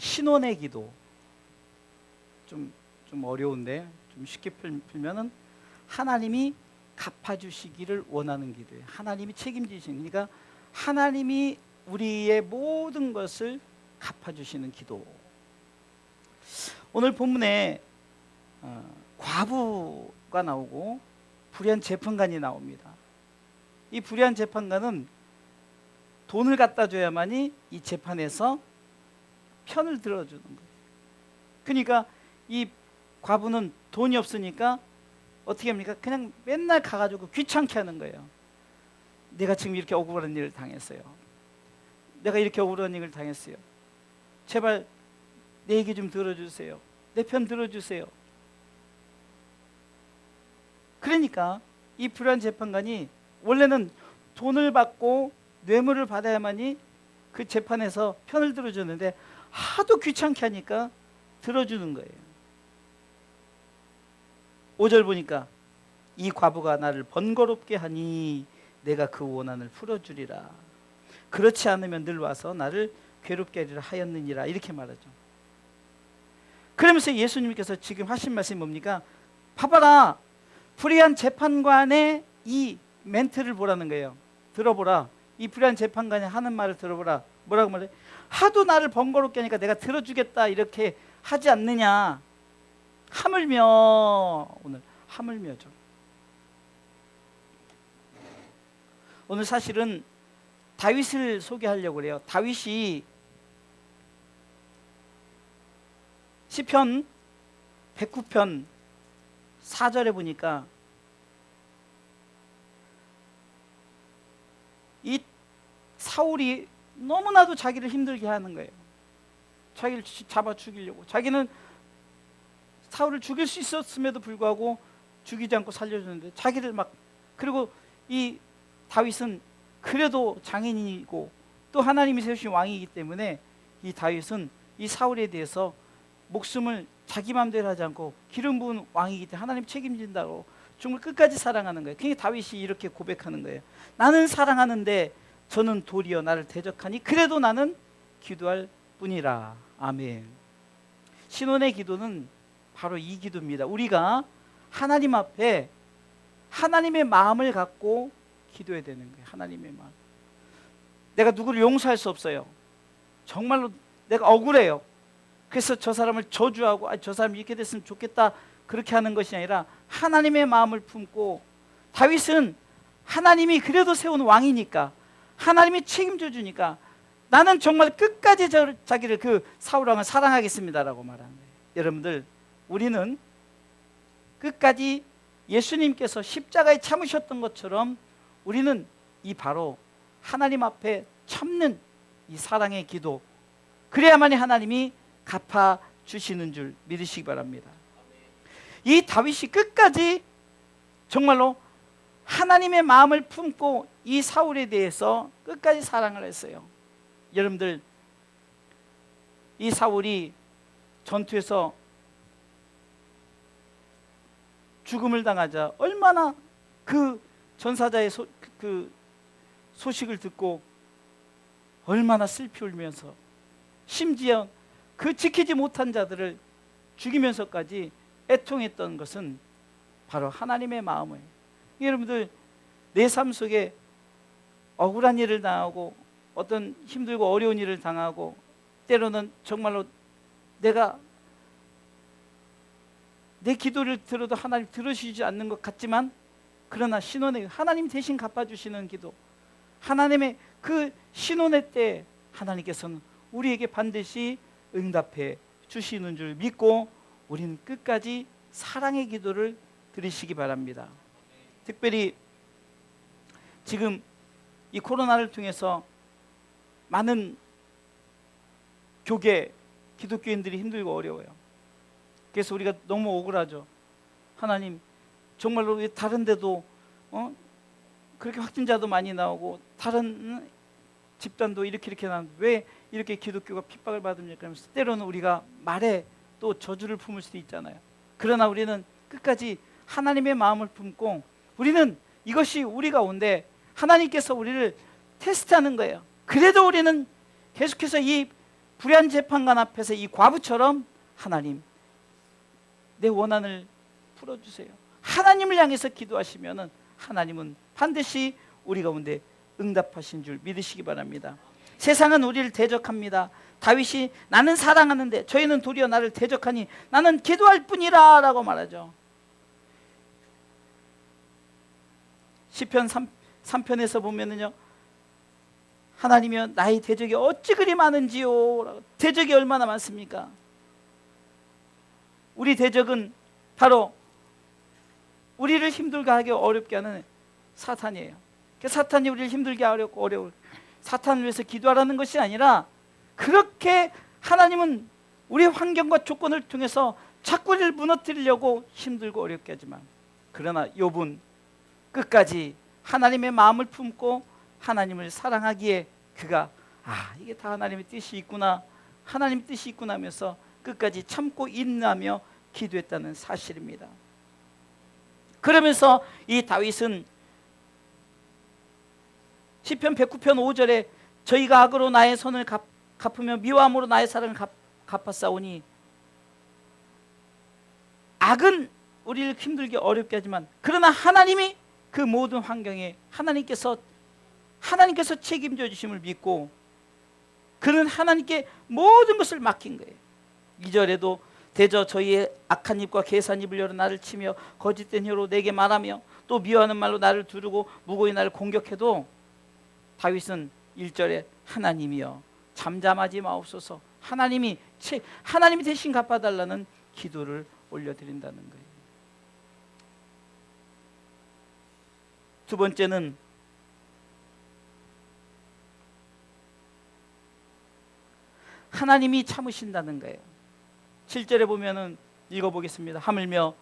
신원의 기도. 좀 어려운데 좀 쉽게 풀면은 하나님이 갚아주시기를 원하는 기도예요. 하나님이 책임지시는, 그러니까 하나님이 우리의 모든 것을 갚아주시는 기도. 오늘 본문에 과부가 나오고 불의한 재판관이 나옵니다. 이 불의한 재판관은 돈을 갖다 줘야만이 이 재판에서 편을 들어주는 거예요. 그러니까 이 과부는 돈이 없으니까 어떻게 합니까? 그냥 맨날 가가지고 귀찮게 하는 거예요. 내가 지금 이렇게 억울한 일을 당했어요. 내가 이렇게 억울한 일을 당했어요. 제발 내 얘기 좀 들어주세요. 내 편 들어주세요. 그러니까 이 불의한 재판관이 원래는 돈을 받고 뇌물을 받아야만이 그 재판에서 편을 들어주는데 하도 귀찮게 하니까 들어주는 거예요. 5절 보니까 이 과부가 나를 번거롭게 하니 내가 그 원한을 풀어주리라. 그렇지 않으면 늘 와서 나를 괴롭게 하리라 하였느니라. 이렇게 말하죠. 그러면서 예수님께서 지금 하신 말씀이 뭡니까? 봐봐라, 불의한 재판관의 이 멘트를 보라는 거예요. 들어보라. 이 불의한 재판관이 하는 말을 들어보라. 뭐라고 말해? 하도 나를 번거롭게 하니까 내가 들어주겠다 이렇게 하지 않느냐. 하물며, 오늘 하물며죠. 오늘 사실은 다윗을 소개하려고 그래요. 다윗이 시편 109편 4절에 보니까 이 사울이 너무나도 자기를 힘들게 하는 거예요. 자기를 잡아 죽이려고. 자기는 사울을 죽일 수 있었음에도 불구하고 죽이지 않고 살려주는데 자기를 막, 그리고 이 다윗은 그래도 장인이고 또 하나님이 세우신 왕이기 때문에 이 다윗은 이 사울에 대해서 목숨을 자기 마음대로 하지 않고 기름 부은 왕이기 때문에 하나님 책임진다고 정말 끝까지 사랑하는 거예요. 그러니까 다윗이 이렇게 고백하는 거예요. 나는 사랑하는데 저는 도리어 나를 대적하니 그래도 나는 기도할 뿐이라. 아멘. 신원의 기도는 바로 이 기도입니다. 우리가 하나님 앞에 하나님의 마음을 갖고 기도해야 되는 거예요. 하나님의 마음. 내가 누구를 용서할 수 없어요. 정말로 내가 억울해요. 그래서 저 사람을 저주하고 저 사람이 이렇게 됐으면 좋겠다 그렇게 하는 것이 아니라 하나님의 마음을 품고, 다윗은 하나님이 그래도 세운 왕이니까 하나님이 책임져 주니까 나는 정말 끝까지 자기를 그 사울 왕을 사랑하겠습니다라고 말하는 거예요. 여러분들, 우리는 끝까지 예수님께서 십자가에 참으셨던 것처럼 우리는 이 바로 하나님 앞에 참는 이 사랑의 기도, 그래야만이 하나님이 갚아주시는 줄 믿으시기 바랍니다. 이 다윗이 끝까지 정말로 하나님의 마음을 품고 이 사울에 대해서 끝까지 사랑을 했어요. 여러분들, 이 사울이 전투에서 죽음을 당하자 얼마나 그 전사자의 소식을 듣고 얼마나 슬피 울면서, 심지어 그 지키지 못한 자들을 죽이면서까지 애통했던 것은 바로 하나님의 마음이에요. 여러분들, 내 삶 속에 억울한 일을 당하고 어떤 힘들고 어려운 일을 당하고 때로는 정말로 내가 내 기도를 들어도 하나님 들으시지 않는 것 같지만, 그러나 신원의 하나님 대신 갚아주시는 기도, 하나님의 그 신원의 때 하나님께서는 우리에게 반드시 응답해 주시는 줄 믿고 우리는 끝까지 사랑의 기도를 드리시기 바랍니다. 특별히 지금 이 코로나를 통해서 많은 교계, 기독교인들이 힘들고 어려워요. 그래서 우리가 너무 억울하죠. 하나님, 정말로 왜 다른 데도 그렇게 확진자도 많이 나오고 다른 집단도 이렇게 나오는데 왜 이렇게 기독교가 핍박을 받습니까? 그러면서 때로는 우리가 말에 또 저주를 품을 수도 있잖아요. 그러나 우리는 끝까지 하나님의 마음을 품고, 우리는 이것이 우리 가운데 하나님께서 우리를 테스트하는 거예요. 그래도 우리는 계속해서 이 불의한 재판관 앞에서 이 과부처럼 하나님 내 원한을 풀어주세요. 하나님을 향해서 기도하시면은 하나님은 반드시 우리 가운데 응답하신 줄 믿으시기 바랍니다. 세상은 우리를 대적합니다. 다윗이 나는 사랑하는데 저희는 도리어 나를 대적하니 나는 기도할 뿐이라 라고 말하죠. 시편 3편에서 보면은요, 하나님이여 나의 대적이 어찌 그리 많은지요. 대적이 얼마나 많습니까? 우리 대적은 바로 우리를 힘들게 하기 어렵게 하는 사탄이에요. 사탄이 우리를 힘들게 하려고 어려울, 사탄을 위해서 기도하라는 것이 아니라 그렇게 하나님은 우리의 환경과 조건을 통해서 자꾸 우리를 무너뜨리려고 힘들고 어렵게 하지만, 그러나 욥은 끝까지 하나님의 마음을 품고 하나님을 사랑하기에 그가 이게 다 하나님의 뜻이 있구나, 하나님의 뜻이 있구나 하면서 끝까지 참고 인내하며 기도했다는 사실입니다. 그러면서 이 다윗은 시편 109편 5절에 저희가 악으로 나의 선을 갚으며 미워함으로 나의 사랑을 갚았사오니, 악은 우리를 힘들게 어렵게 하지만 그러나 하나님이 그 모든 환경에 하나님께서 책임져 주심을 믿고 그는 하나님께 모든 것을 맡긴 거예요. 2절에도 대저 저희의 악한 입과 개산 입을 열어 나를 치며 거짓된 혀로 내게 말하며 또 미워하는 말로 나를 두르고 무고히 나를 공격해도 다윗은 1절에 하나님이여 잠잠하지 마옵소서, 하나님이 대신 갚아달라는 기도를 올려드린다는 거예요. 두 번째는 하나님이 참으신다는 거예요. 7절에 보면은 읽어보겠습니다. 하물며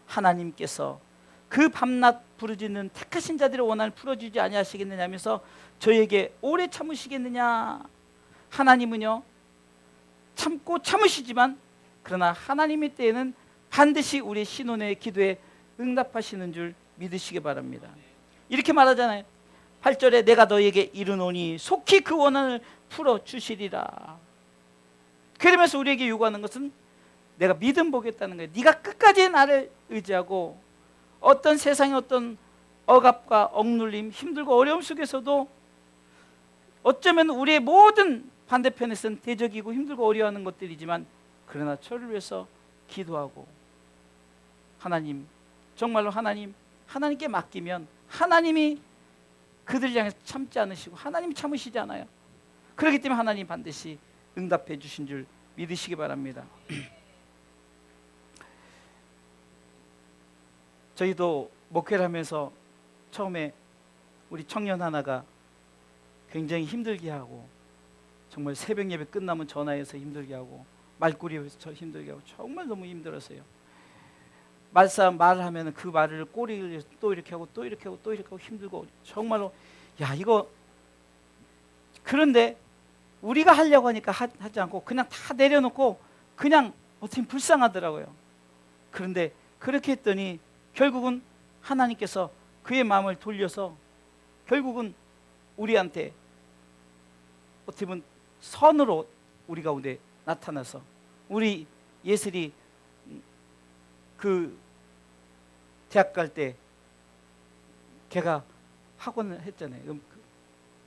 하나님께서 그 밤낮 부르짖는 택하신 자들의 원한을 풀어주지 아니하시겠느냐 하면서 저에게 오래 참으시겠느냐. 하나님은요 참고 참으시지만 그러나 하나님의 때에는 반드시 우리의 신혼의 기도에 응답하시는 줄 믿으시기 바랍니다. 이렇게 말하잖아요. 8절에 내가 너에게 이르노니 속히 그 원한을 풀어주시리라. 그러면서 우리에게 요구하는 것은 내가 믿음 보겠다는 거예요. 네가 끝까지 나를 의지하고 어떤 세상의 어떤 억압과 억눌림, 힘들고 어려움 속에서도 어쩌면 우리의 모든 반대편에서는 대적이고 힘들고 어려워하는 것들이지만 그러나 저를 위해서 기도하고 하나님, 정말로 하나님께 맡기면 하나님이 그들을 향해 참지 않으시고 하나님이 참으시지 않아요. 그렇기 때문에 하나님 반드시 응답해 주신 줄 믿으시기 바랍니다. 저희도 목회를 하면서 처음에 우리 청년 하나가 굉장히 힘들게 하고 정말 새벽 예배 끝나면 전화해서 힘들게 하고 말꼬리에서 힘들게 하고 정말 너무 힘들었어요. 말을 하면 그 말을 꼬리를 또 이렇게 하고 또 이렇게 하고 또 이렇게 하고 힘들고 정말로 이거 그런데 우리가 하려고 하니까 하지 않고 그냥 다 내려놓고 그냥 어떻게 불쌍하더라고요. 그런데 그렇게 했더니 결국은 하나님께서 그의 마음을 돌려서 결국은 우리한테 어떻게 보면 선으로 우리 가운데 나타나서 우리 예슬이 그 대학 갈 때 걔가 학원을 했잖아요.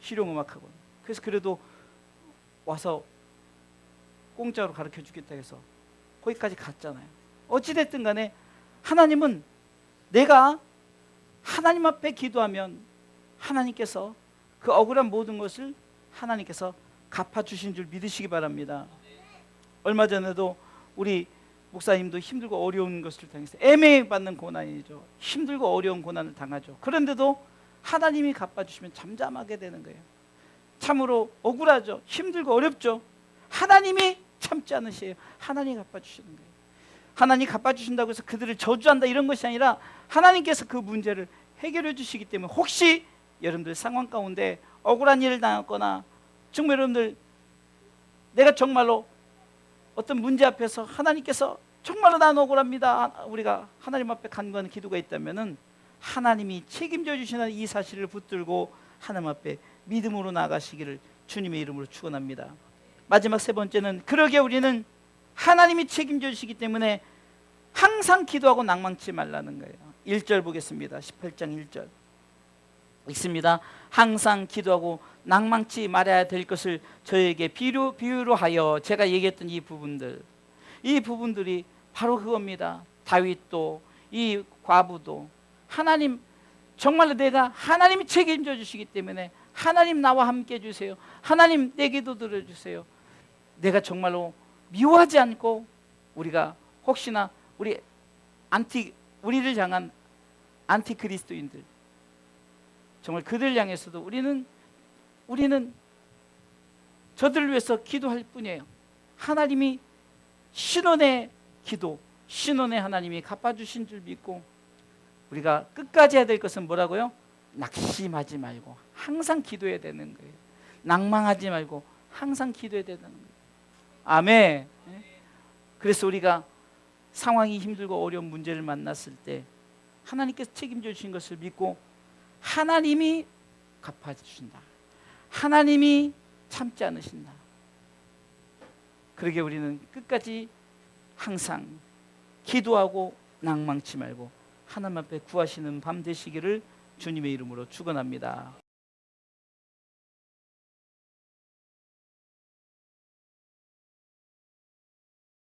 실용음악 학원. 그래서 그래도 와서 공짜로 가르쳐 주겠다 해서 거기까지 갔잖아요. 어찌됐든 간에 하나님은 내가 하나님 앞에 기도하면 하나님께서 그 억울한 모든 것을 하나님께서 갚아주신 줄 믿으시기 바랍니다. 얼마 전에도 우리 목사님도 힘들고 어려운 것을 당해서 애매받는 고난이죠. 힘들고 어려운 고난을 당하죠. 그런데도 하나님이 갚아주시면 잠잠하게 되는 거예요. 참으로 억울하죠. 힘들고 어렵죠. 하나님이 참지 않으세요. 하나님이 갚아주시는 거예요. 하나님이 갚아주신다고 해서 그들을 저주한다 이런 것이 아니라 하나님께서 그 문제를 해결해 주시기 때문에 혹시 여러분들 상황 가운데 억울한 일을 당했거나 정말 여러분들 내가 정말로 어떤 문제 앞에서 하나님께서 정말로 난 억울합니다. 우리가 하나님 앞에 간구하는 기도가 있다면은 하나님이 책임져 주시는 이 사실을 붙들고 하나님 앞에 믿음으로 나가시기를 주님의 이름으로 축원합니다. 마지막 세 번째는, 그러게 우리는 하나님이 책임져 주시기 때문에 항상 기도하고 낭망치 말라는 거예요. 1절 보겠습니다. 18장 1절 읽습니다. 항상 기도하고 낭망치 말아야 될 것을 저에게 비유로 하여. 제가 얘기했던 이 부분들이 바로 그겁니다. 다윗도 이 과부도 하나님, 정말로 내가 하나님이 책임져 주시기 때문에 하나님 나와 함께 해주세요, 하나님 내 기도 들어주세요. 내가 정말로 미워하지 않고, 우리가 혹시나 우리를 향한 안티 그리스도인들, 정말 그들 향해서도 우리는 저들을 위해서 기도할 뿐이에요. 하나님이 신원의 기도, 신원의 하나님이 갚아주신 줄 믿고, 우리가 끝까지 해야 될 것은 뭐라고요? 낙심하지 말고 항상 기도해야 되는 거예요. 낭망하지 말고 항상 기도해야 되는 거예요. 아멘. 그래서 우리가 상황이 힘들고 어려운 문제를 만났을 때 하나님께서 책임져 주신 것을 믿고, 하나님이 갚아주신다, 하나님이 참지 않으신다. 그러게 우리는 끝까지 항상 기도하고 낭망치 말고 하나님 앞에 구하시는 밤 되시기를 주님의 이름으로 축원합니다.